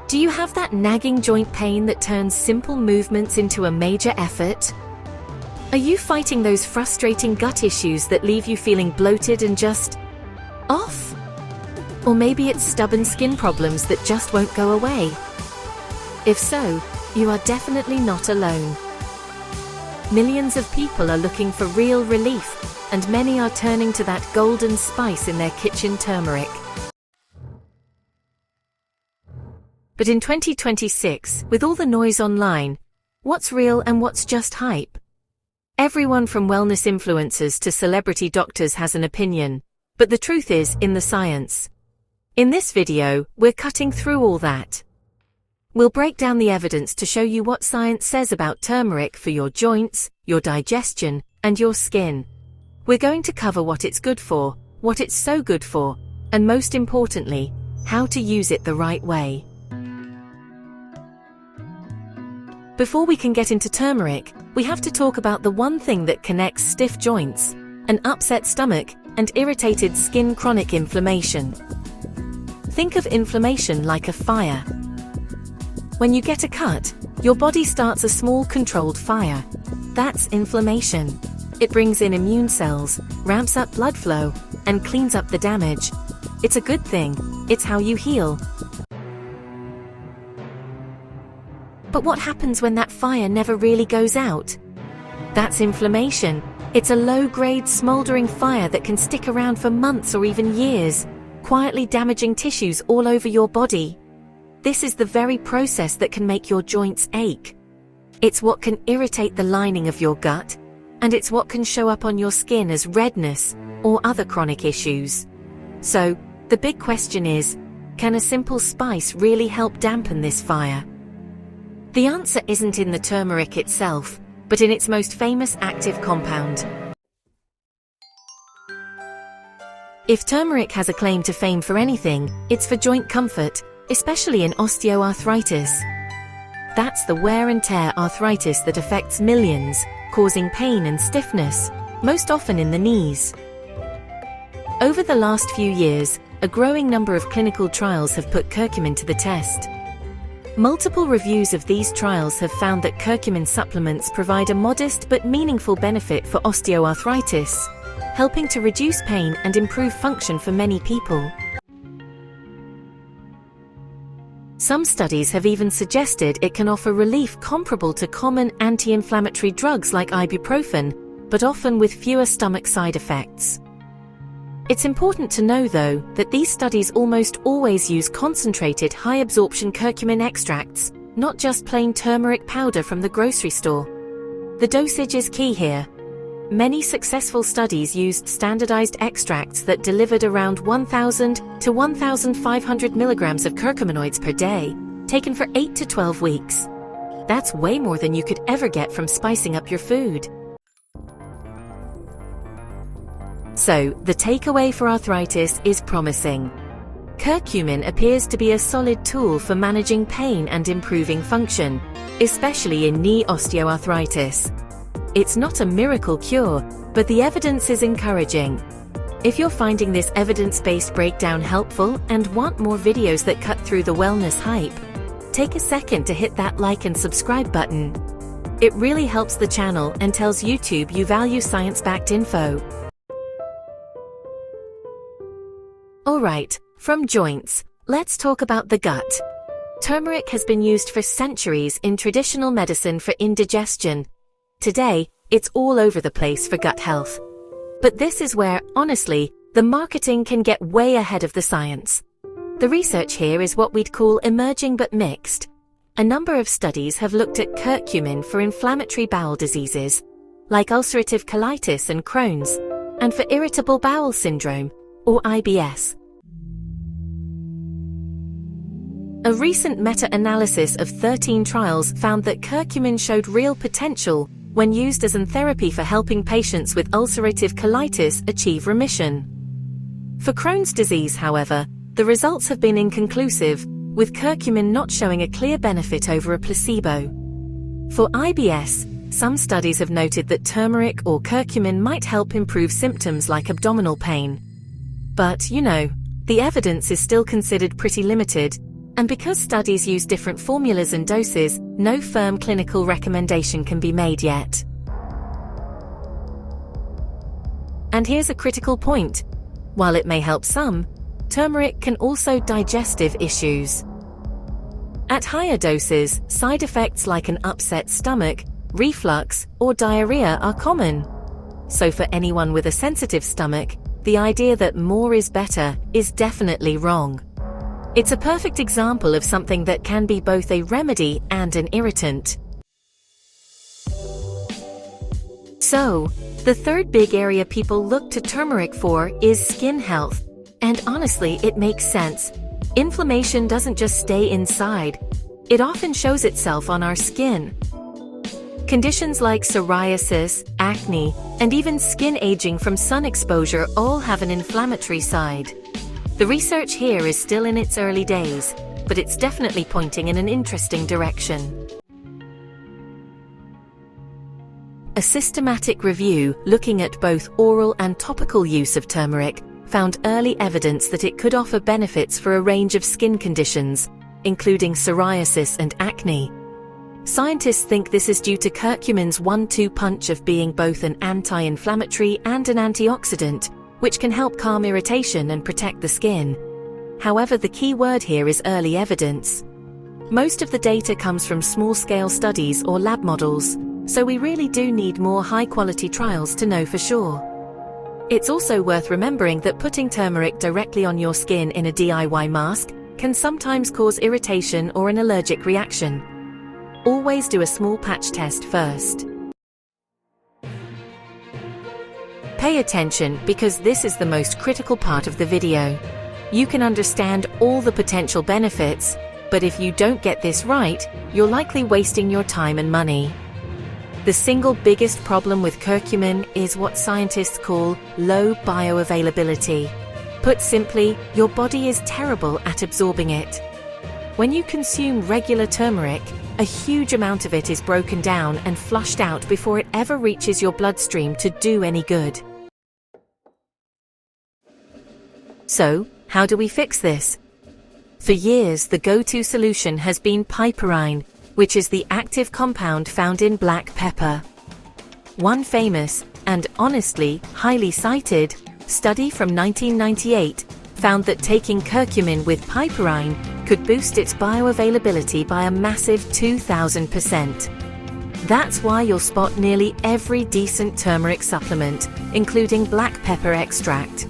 Do you have that nagging joint pain that turns simple movements into a major effort? Are you fighting those frustrating gut issues that leave you feeling bloated and just off? Or maybe it's stubborn skin problems that just won't go away. If so, you are definitely not alone. Millions of people are looking for real relief, and many are turning to that golden spice in their kitchen, turmeric. But in 2026, with all the noise online, what's real and what's just hype? Everyone from wellness influencers to celebrity doctors has an opinion, but the truth is in the science. In this video, we're cutting through all that. We'll break down the evidence to show you what science says about turmeric for your joints, your digestion, and your skin. We're going to cover what it's good for, what it's so good for, and most importantly, how to use it the right way. Before we can get into turmeric, we have to talk about the one thing that connects stiff joints, an upset stomach, and irritated skin: chronic inflammation. Think of inflammation like a fire. When you get a cut, your body starts a small controlled fire. That's inflammation. It brings in immune cells, ramps up blood flow, and cleans up the damage. It's a good thing. It's how you heal. But what happens when that fire never really goes out? That's inflammation. It's a low-grade, smoldering fire that can stick around for months or even years, quietly damaging tissues all over your body. This is the very process that can make your joints ache. It's what can irritate the lining of your gut, and it's what can show up on your skin as redness or other chronic issues. So, the big question is, can a simple spice really help dampen this fire? The answer isn't in the turmeric itself, but in its most famous active compound. If turmeric has a claim to fame for anything, it's for joint comfort, especially in osteoarthritis. That's the wear and tear arthritis that affects millions, causing pain and stiffness, most often in the knees. Over the last few years, a growing number of clinical trials have put curcumin to the test. Multiple reviews of these trials have found that curcumin supplements provide a modest but meaningful benefit for osteoarthritis, helping to reduce pain and improve function for many people. Some studies have even suggested it can offer relief comparable to common anti-inflammatory drugs like ibuprofen, but often with fewer stomach side effects. It's important to know, though, that these studies almost always use concentrated high-absorption curcumin extracts, not just plain turmeric powder from the grocery store. The dosage is key here. Many successful studies used standardized extracts that delivered around 1,000 to 1,500 milligrams of curcuminoids per day, taken for 8 to 12 weeks. That's way more than you could ever get from spicing up your food. So, the takeaway for arthritis is promising. Curcumin appears to be a solid tool for managing pain and improving function, especially in knee osteoarthritis. It's not a miracle cure, but the evidence is encouraging. If you're finding this evidence-based breakdown helpful and want more videos that cut through the wellness hype, take a second to hit that like and subscribe button. It really helps the channel and tells YouTube you value science-backed info. Alright, from joints, let's talk about the gut. Turmeric has been used for centuries in traditional medicine for indigestion. Today, it's all over the place for gut health. But this is where, honestly, the marketing can get way ahead of the science. The research here is what we'd call emerging but mixed. A number of studies have looked at curcumin for inflammatory bowel diseases, like ulcerative colitis and Crohn's, and for irritable bowel syndrome, or IBS. A recent meta-analysis of 13 trials found that curcumin showed real potential when used as an therapy for helping patients with ulcerative colitis achieve remission. For Crohn's disease, however, the results have been inconclusive, with curcumin not showing a clear benefit over a placebo. For IBS, some studies have noted that turmeric or curcumin might help improve symptoms like abdominal pain. But, the evidence is still considered pretty limited, And because studies use different formulas and doses, no firm clinical recommendation can be made yet. And here's a critical point. While it may help some, turmeric can also digestive issues. At higher doses, side effects like an upset stomach, reflux, or diarrhea are common. So for anyone with a sensitive stomach, the idea that more is better is definitely wrong. It's a perfect example of something that can be both a remedy and an irritant. So, the third big area people look to turmeric for is skin health. And honestly, it makes sense. Inflammation doesn't just stay inside. It often shows itself on our skin. Conditions like psoriasis, acne, and even skin aging from sun exposure all have an inflammatory side. The research here is still in its early days, but it's definitely pointing in an interesting direction. A systematic review looking at both oral and topical use of turmeric found early evidence that it could offer benefits for a range of skin conditions, including psoriasis and acne. Scientists think this is due to curcumin's one-two punch of being both an anti-inflammatory and an antioxidant, which can help calm irritation and protect the skin. However, the key word here is early evidence. Most of the data comes from small-scale studies or lab models, so we really do need more high-quality trials to know for sure. It's also worth remembering that putting turmeric directly on your skin in a DIY mask can sometimes cause irritation or an allergic reaction. Always do a small patch test first. Pay attention because this is the most critical part of the video. You can understand all the potential benefits, but if you don't get this right, you're likely wasting your time and money. The single biggest problem with curcumin is what scientists call low bioavailability. Put simply, your body is terrible at absorbing it. When you consume regular turmeric, a huge amount of it is broken down and flushed out before it ever reaches your bloodstream to do any good. So, how do we fix this? For years, the go-to solution has been piperine, which is the active compound found in black pepper. One famous, and honestly, highly cited, study from 1998 found that taking curcumin with piperine could boost its bioavailability by a massive 2,000%. That's why you'll spot nearly every decent turmeric supplement, including black pepper extract.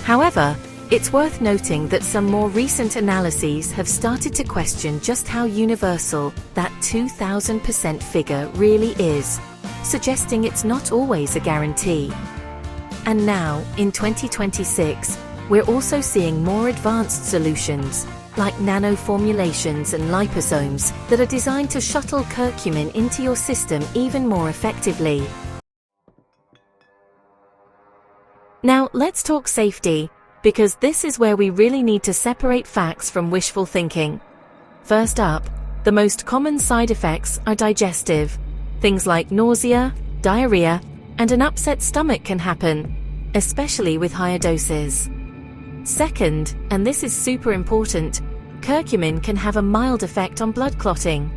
However, it's worth noting that some more recent analyses have started to question just how universal that 2,000% figure really is, suggesting it's not always a guarantee. And now, in 2026, we're also seeing more advanced solutions, like nanoformulations and liposomes, that are designed to shuttle curcumin into your system even more effectively. Now, let's talk safety, because this is where we really need to separate facts from wishful thinking. First up, the most common side effects are digestive. Things like nausea, diarrhea, and an upset stomach can happen, especially with higher doses. Second, and this is super important, curcumin can have a mild effect on blood clotting.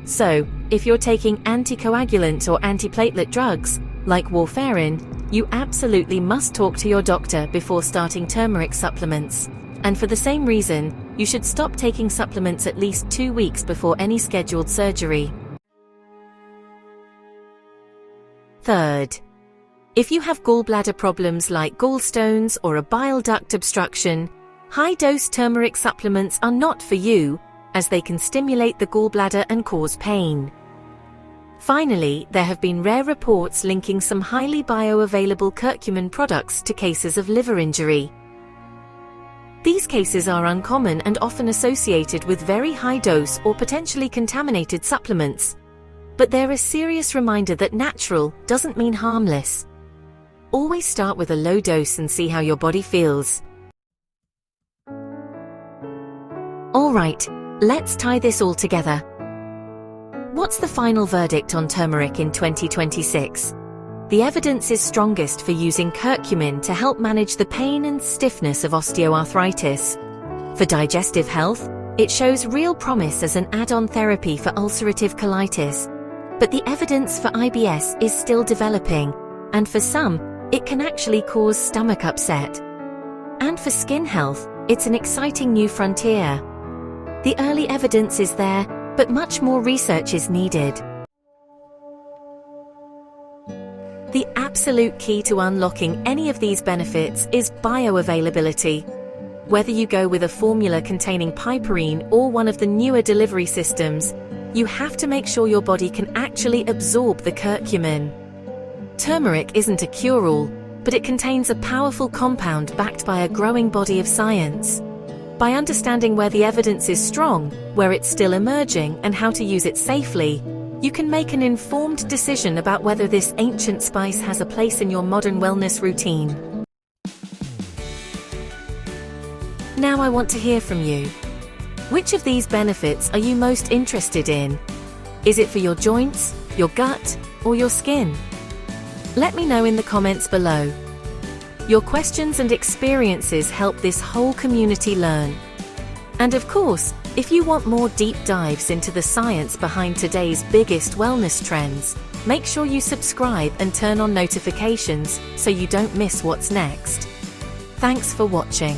So, if you're taking anticoagulant or antiplatelet drugs, like warfarin, you absolutely must talk to your doctor before starting turmeric supplements. And for the same reason, you should stop taking supplements at least 2 weeks before any scheduled surgery. Third, if you have gallbladder problems like gallstones or a bile duct obstruction, high-dose turmeric supplements are not for you, as they can stimulate the gallbladder and cause pain. Finally, there have been rare reports linking some highly bioavailable curcumin products to cases of liver injury. These cases are uncommon and often associated with very high-dose or potentially contaminated supplements. But they're a serious reminder that natural doesn't mean harmless. Always start with a low dose and see how your body feels. Alright, let's tie this all together. What's the final verdict on turmeric in 2026? The evidence is strongest for using curcumin to help manage the pain and stiffness of osteoarthritis. For digestive health, It shows real promise as an add-on therapy for ulcerative colitis, but the evidence for IBS is still developing, and for some, it can actually cause stomach upset. And for skin health, it's an exciting new frontier. The early evidence is there, but much more research is needed. The absolute key to unlocking any of these benefits is bioavailability. Whether you go with a formula containing piperine or one of the newer delivery systems, you have to make sure your body can actually absorb the curcumin. Turmeric isn't a cure-all, but it contains a powerful compound backed by a growing body of science. By understanding where the evidence is strong, where it's still emerging, and how to use it safely, you can make an informed decision about whether this ancient spice has a place in your modern wellness routine. Now I want to hear from you. Which of these benefits are you most interested in? Is it for your joints, your gut, or your skin? Let me know in the comments below. Your questions and experiences help this whole community learn. And of course, if you want more deep dives into the science behind today's biggest wellness trends, make sure you subscribe and turn on notifications so you don't miss what's next. Thanks for watching.